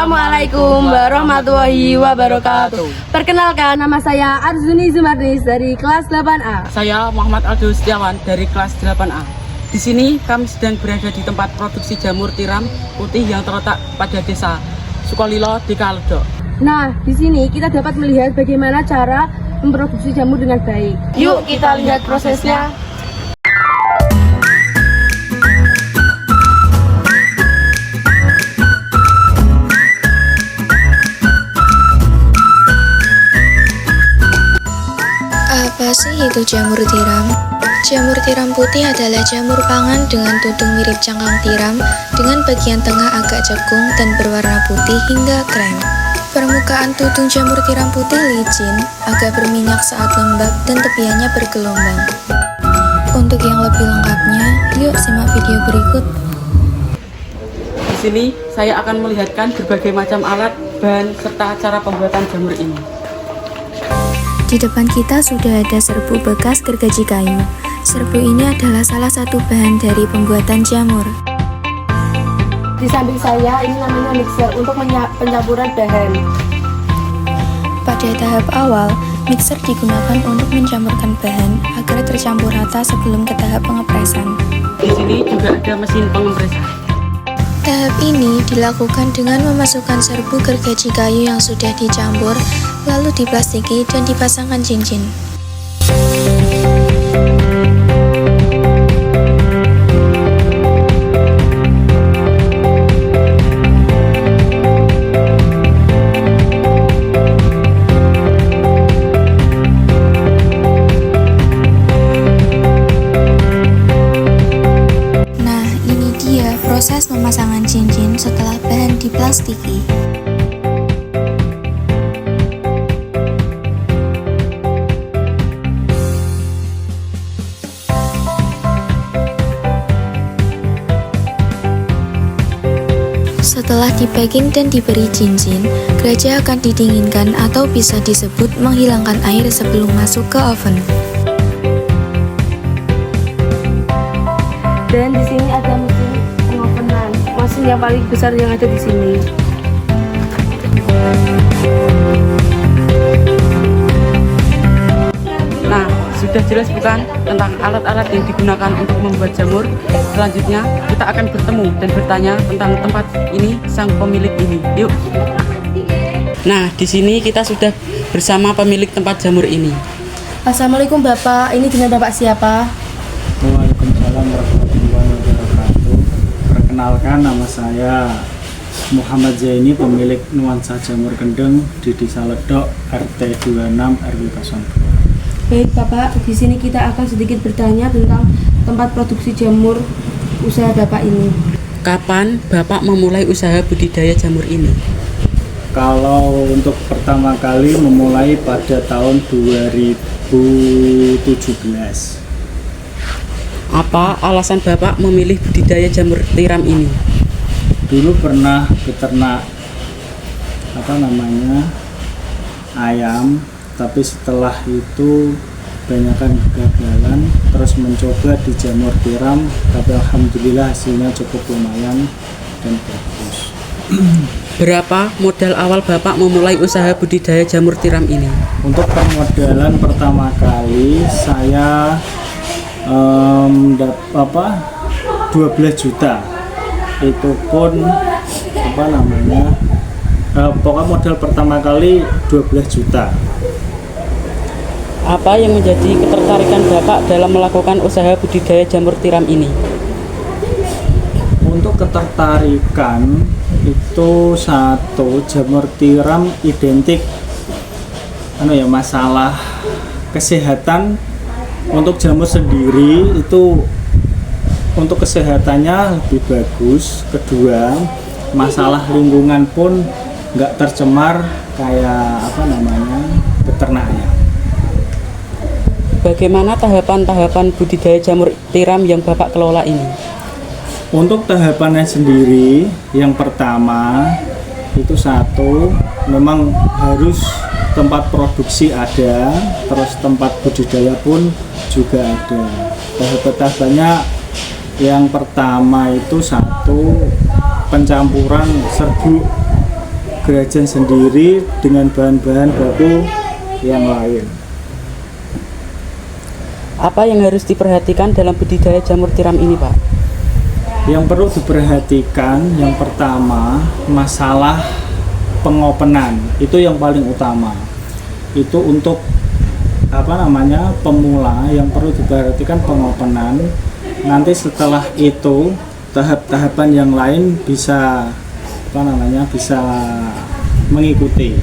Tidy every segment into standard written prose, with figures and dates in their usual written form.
Assalamualaikum warahmatullahi wabarakatuh. Perkenalkan, nama saya Arzuni Zumarnis dari kelas 8A. Saya Muhammad Aldo Setiawan dari kelas 8A. Di sini kami sedang berada di tempat produksi jamur tiram putih yang terletak pada desa Sukolilo di Kaledok. Nah, di sini kita dapat melihat bagaimana cara memproduksi jamur dengan baik. Yuk kita lihat prosesnya. Apa sih itu jamur tiram? Jamur tiram putih adalah jamur pangan dengan tudung mirip cangkang tiram dengan bagian tengah agak cekung dan berwarna putih hingga krem. Permukaan tudung jamur tiram putih licin, agak berminyak saat lembab dan tepiannya bergelombang. Untuk yang lebih lengkapnya, yuk simak video berikut. Di sini saya akan melihatkan berbagai macam alat, bahan, serta cara pembuatan jamur ini. Di depan kita sudah ada serbuk bekas gergaji kayu. Serbuk ini adalah salah satu bahan dari pembuatan jamur. Di samping saya ini namanya mixer untuk pencampuran bahan. Pada tahap awal, mixer digunakan untuk mencampurkan bahan agar tercampur rata sebelum ke tahap pengepresan. Di sini juga ada mesin pengepresan. Tahap ini dilakukan dengan memasukkan serbuk gergaji kayu yang sudah dicampur, lalu diplastiki dan dipasangkan cincin. Nah, ini dia proses pemasangan cincin setelah bahan diplastiki. Setelah dipacking dan diberi cincin, gereja akan didinginkan atau bisa disebut menghilangkan air sebelum masuk ke oven. Dan di sini ada mesin pengovenan, mesin yang paling besar yang ada di sini. Nah, sudah jelas bukan tentang alat-alat yang digunakan untuk membuat jamur? Selanjutnya, kita akan bertemu dan bertanya tentang tempat ini, sang pemilik ini. Yuk. Nah, di sini kita sudah bersama pemilik tempat jamur ini. Assalamualaikum Bapak, ini dengan Bapak siapa? Waalaikumsalam warahmatullahi wabarakatuh. Perkenalkan, nama saya Muhammad Zaini, pemilik Nuansa Jamur Kendeng di Desa Ledok, RT 26 RW 02. Baik Bapak, di sini kita akan sedikit bertanya tentang tempat produksi jamur usaha Bapak ini. Kapan Bapak memulai usaha budidaya jamur ini? Kalau untuk pertama kali memulai pada tahun 2017. Apa alasan Bapak memilih budidaya jamur tiram ini? Dulu pernah beternak ayam, tapi setelah itu banyakkan kegagalan, terus mencoba di jamur tiram, tapi alhamdulillah hasilnya cukup lumayan dan bagus. Berapa modal awal Bapak memulai usaha budidaya jamur tiram ini? Untuk permodalan pertama kali saya 12 juta. Itu pun pokoknya modal pertama kali 12 juta. Apa yang menjadi ketertarikan Bapak dalam melakukan usaha budidaya jamur tiram ini? Untuk ketertarikan itu satu, jamur tiram identik masalah kesehatan. Untuk jamur sendiri itu untuk kesehatannya lebih bagus. Kedua, masalah lingkungan pun nggak tercemar kayak peternaknya. Bagaimana tahapan-tahapan budidaya jamur tiram yang Bapak kelola ini? Untuk tahapannya sendiri, yang pertama itu satu, memang harus tempat produksi ada, terus tempat budidaya pun juga ada. Tahap-tahapannya yang pertama itu satu, pencampuran serbuk Grajin sendiri dengan bahan-bahan baku yang lain. Apa yang harus diperhatikan dalam budidaya jamur tiram ini, Pak? Yang perlu diperhatikan yang pertama masalah pengopenan, itu yang paling utama. Itu untuk pemula yang perlu diperhatikan pengopenan. Nanti setelah itu tahap-tahapan yang lain bisa bisa mengikuti.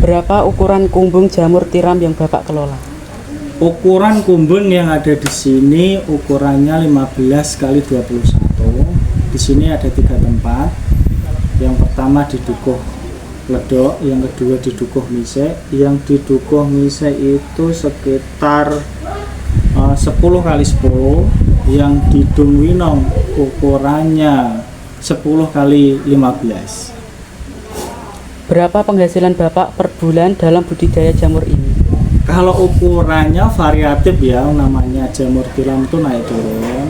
Berapa ukuran kumbung jamur tiram yang Bapak kelola? Ukuran kumbung yang ada di sini ukurannya 15 kali 21. Di sini ada 3 tempat. Yang pertama di Dukuh Ledok, yang kedua di Dukuh Misek. Yang di Dukuh Misek itu sekitar 10 kali 10. Yang di Dungwinong ukurannya 10 kali 15. Berapa penghasilan Bapak per bulan dalam budidaya jamur ini? Kalau ukurannya variatif ya, namanya jamur tiram itu naik turun.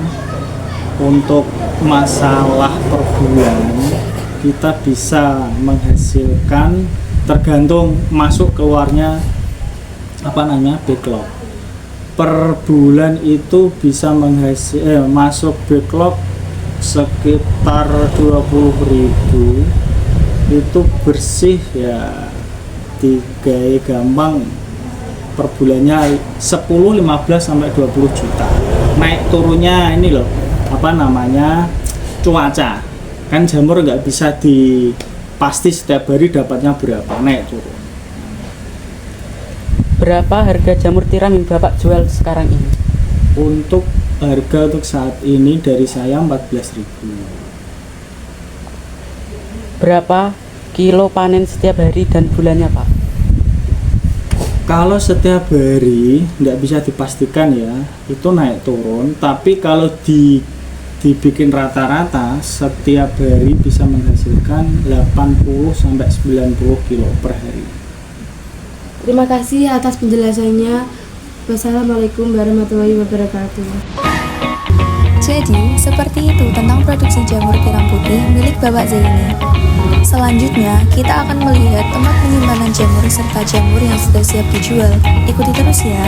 Untuk masalah per bulan kita bisa menghasilkan tergantung masuk keluarnya backlog. Per bulan itu bisa masuk backlog sekitar 20.000. Itu bersih ya, digawe gampang per bulannya 10, 15 sampai 20 juta. Naik turunnya ini loh, cuaca. Kan jamur nggak bisa pasti setiap hari dapatnya berapa, naik turun. Berapa harga jamur tiram yang Bapak jual sekarang ini? Untuk harga untuk saat ini dari saya 14.000. Berapa kilo panen setiap hari dan bulannya, Pak? Kalau setiap hari nggak bisa dipastikan ya, itu naik turun. Tapi kalau dibikin rata-rata setiap hari bisa menghasilkan 80 sampai 90 kilo per hari. Terima kasih atas penjelasannya. Wassalamualaikum warahmatullahi wabarakatuh. Jadi, seperti itu tentang produksi jamur tiram putih milik Bapak Zaini. Selanjutnya, kita akan melihat tempat penyimpanan jamur serta jamur yang sudah siap dijual. Ikuti terus ya.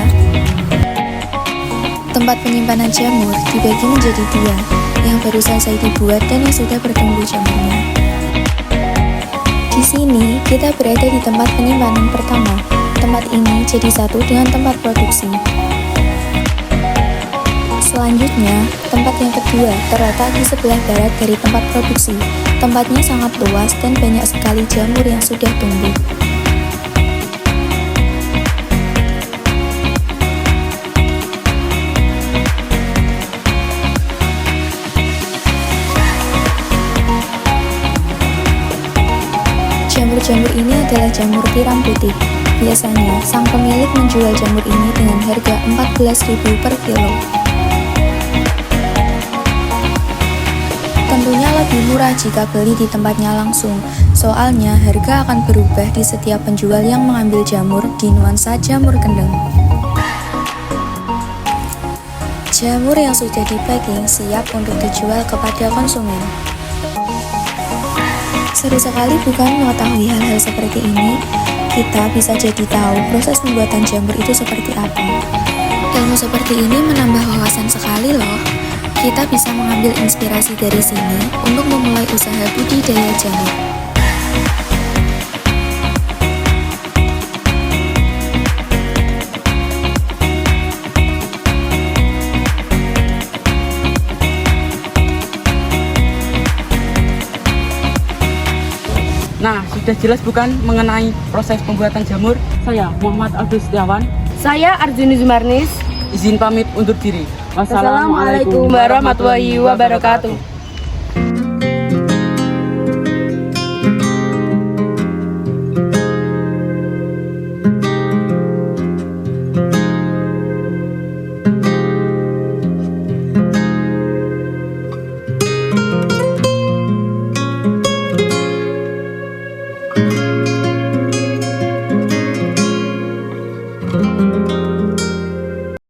Tempat penyimpanan jamur dibagi menjadi 2, yang baru selesai dibuat dan yang sudah bertumbuh jamurnya. Di sini, kita berada di tempat penyimpanan pertama. Tempat ini jadi satu dengan tempat produksi. Selanjutnya, tempat yang kedua terletak di sebelah barat dari tempat produksi. Tempatnya sangat luas dan banyak sekali jamur yang sudah tumbuh. Jamur-jamur ini adalah jamur tiram putih. Biasanya, sang pemilik menjual jamur ini dengan harga 14.000 per kilo. Tentunya lebih murah jika beli di tempatnya langsung, soalnya harga akan berubah di setiap penjual yang mengambil jamur di nuansa jamur kendeng. Jamur yang sudah di-packing siap untuk dijual kepada konsumen. Seru sekali bukan mengetahui hal-hal seperti ini? Kita bisa jadi tahu proses pembuatan jamur itu seperti apa. Ilmu seperti ini menambah wawasan sekali loh. Kita bisa mengambil inspirasi dari sini untuk memulai usaha budidaya jamur. Nah, sudah jelas bukan mengenai proses pembuatan jamur? Saya Muhammad Abdul Setiawan. Saya Arjuni Zumarnis. Izin pamit undur diri. Wassalamualaikum warahmatullahi wabarakatuh.